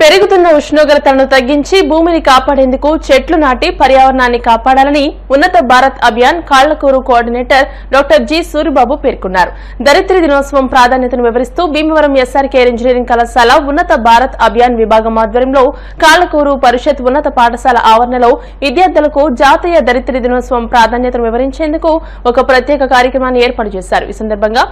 పెరుగుతున్న ఉష్ణోగ్రతలను తగ్గించి భూమిని కాపాడేందుకు చెట్లు నాటి పర్యావరణాన్ని కాపాడాలని Unnat Bharat Abhiyan Kallakuru coordinator doctor G Suribabu పేర్కొన్నారు. దరిద్ర దినోత్సవం ప్రాధాన్యతను వివరిస్తూ భీమవరం ఎస్ఆర్కేఆర్ ఇంజనీరింగ్ కళాశాల ఉన్నత భారత్ అభియాన్ విభాగం ఆధ్వర్యంలో కాళ్లకూరు పరిషత్ ఉన్నత పాఠశాల ఆవరణలో విద్యార్థులకు జాతీయ దరిద్ర దినోత్సవం ప్రాధాన్యతను వివరించేందుకు ఒక ప్రత్యేక కార్యక్రమాన్ని ఏర్పాటు చేశారు. ఈ సందర్భంగా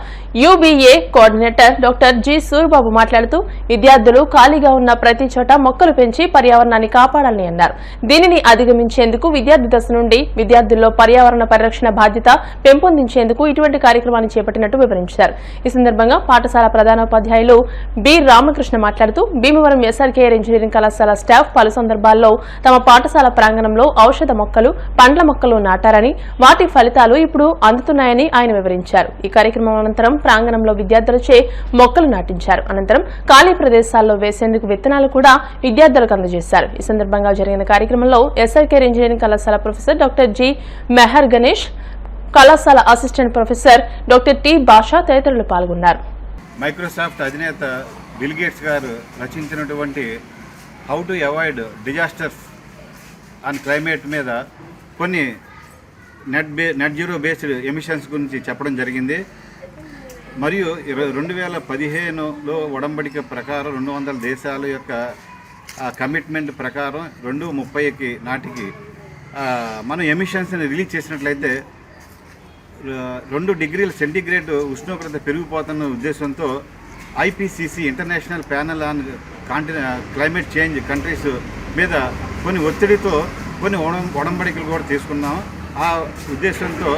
యూబీఏ కోఆర్డినేటర్ డాక్టర్ జి సూరిబాబు మాట్లాడుతూ విద్యార్థులు ఖాళీగా ఉన్న ప్రతి చోట మొక్కలు పెంచి పర్యావరణాన్ని కాపాడాలని అన్నారు. దీనిని అధిగమించేందుకు విద్యార్థి దశ నుండి విద్యార్థుల్లో పర్యావరణ పరిరక్షణ బాధ్యత పెంపొందించేందుకు ఇటువంటి కార్యక్రమాన్ని చేపట్టినట్టు వివరించారు. ఈ సందర్భంగా పాఠశాల ప్రధానోపాధ్యాయులు బి రామకృష్ణ మాట్లాడుతూ భీమవరం ఎస్ఆర్కేఆర్ ఇంజనీరింగ్ కళాశాల స్టాఫ్ పలు సందర్భాల్లో తమ పాఠశాల ప్రాంగణంలో ఔషధ మొక్కలు, పండ్ల మొక్కలు నాటారని, వాటి ఫలితాలు ఇప్పుడు అందుతున్నాయని ఆయన వివరించారు. ఈ కార్యక్రమం అనంతరం ప్రాంగణంలో విద్యార్థులచే మొక్కలు నాటించారు. అనంతరం ఖాళీ ప్రదేశాల్లో వేసేందుకు విత్తనాలు కూడా విద్యార్థులకు అందజేశారు. ఈ సందర్భంగా జరిగిన కార్యక్రమంలో ఎస్ఆర్కేఆర్ ఇంజనీరింగ్ కళాశాల professor doctor G Mehar Ganesh, కళాశాల అసిస్టెంట్ ప్రొఫెసర్ డాక్టర్ టి భాషా తదితరులు పాల్గొన్నారు. మైక్రోసాఫ్ట్ అధినేత బిల్ గేట్స్ గారు రచించినటువంటి how to avoid disasters and climate మీద కొన్ని నెట్ జీరో బేస్డ్ ఎమిషన్స్ గురించి చెప్పడం జరిగింది. మరియు 2015లో ఒడంబడిక ప్రకారం 200 దేశాల యొక్క కమిట్మెంట్ ప్రకారం 2030 నాటికి మనం ఎమిషన్స్ని రిలీజ్ చేసినట్లయితే 2 డిగ్రీల సెంటీగ్రేడ్ ఉష్ణోగ్రత పెరిగిపోతున్న ఉద్దేశంతో IPCC international panel on climate change countries మీద కొన్ని ఒత్తిడితో కొన్ని ఒడంబడికలు కూడా తీసుకున్నాం. ఆ ఉద్దేశంతో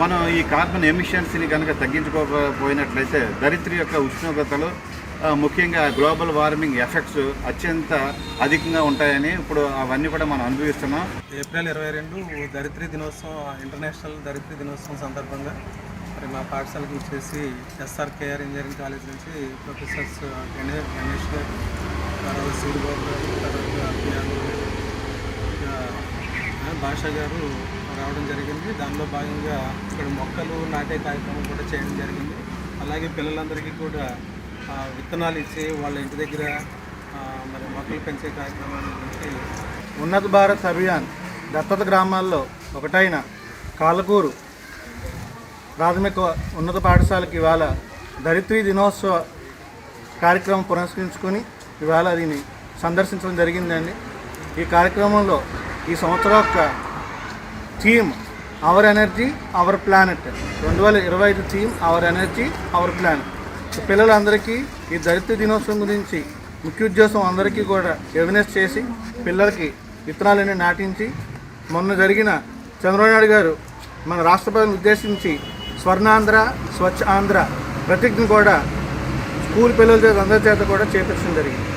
మనం ఈ కార్బన్ ఎమిషన్స్ని కనుక తగ్గించుకోకపోయినట్లయితే దరిద్ర యొక్క ఉష్ణోగ్రతలు ముఖ్యంగా గ్లోబల్ వార్మింగ్ ఎఫెక్ట్స్ అత్యంత అధికంగా ఉంటాయని ఇప్పుడు అవన్నీ కూడా మనం అనుభవిస్తున్నాం. ఏప్రిల్ 22 దరిద్ర దినోత్సవం, ఇంటర్నేషనల్ దరిద్ర దినోత్సవం సందర్భంగా మరి మా పాఠశాలకు వచ్చేసి ఎస్ఆర్కేఆర్ ఇంజనీరింగ్ కాలేజ్ నుంచి ప్రొఫెసర్స్ గణేష్ గారు, తర్వాత సూరిబాబు గారు, తర్వాత భాషా గారు రావడం జరిగింది. దానిలో భాగంగా ఇక్కడ మొక్కలు నాటే కార్యక్రమం కూడా చేయడం జరిగింది. అలాగే పిల్లలందరికీ కూడా విత్తనాలు ఇచ్చి వాళ్ళ ఇంటి దగ్గర మరి మొక్కలు పెంచే కార్యక్రమాన్ని గురించి ఉన్నత భారత్ అభియాన్ దత్తత గ్రామాల్లో ఒకటైన కాళ్లకూరు ప్రాథమిక ఉన్నత పాఠశాలకి ఇవాళ దరిద్ర దినోత్సవ కార్యక్రమం పురస్కరించుకొని ఇవాళ దీన్ని సందర్శించడం జరిగిందండి. ఈ కార్యక్రమంలో ఈ సంవత్సరం యొక్క theme our energy our planet, 2025 theme our energy our planet. పిల్లలందరికీ ఈ దరిద్ర దినోత్సవం గురించి ముఖ్య ఉద్దేశం అందరికీ కూడా అవేర్నెస్ చేసి పిల్లలకి విత్తనాలన్నీ నాటించి మొన్న జరిగిన చంద్రబాబు నాయుడు గారు మన రాష్ట్రపతిని ఉద్దేశించి స్వర్ణాంధ్ర స్వచ్ఛ ఆంధ్ర ప్రతిజ్ఞ కూడా స్కూల్ పిల్లల చేత అందరి చేత కూడా చేపించడం జరిగింది.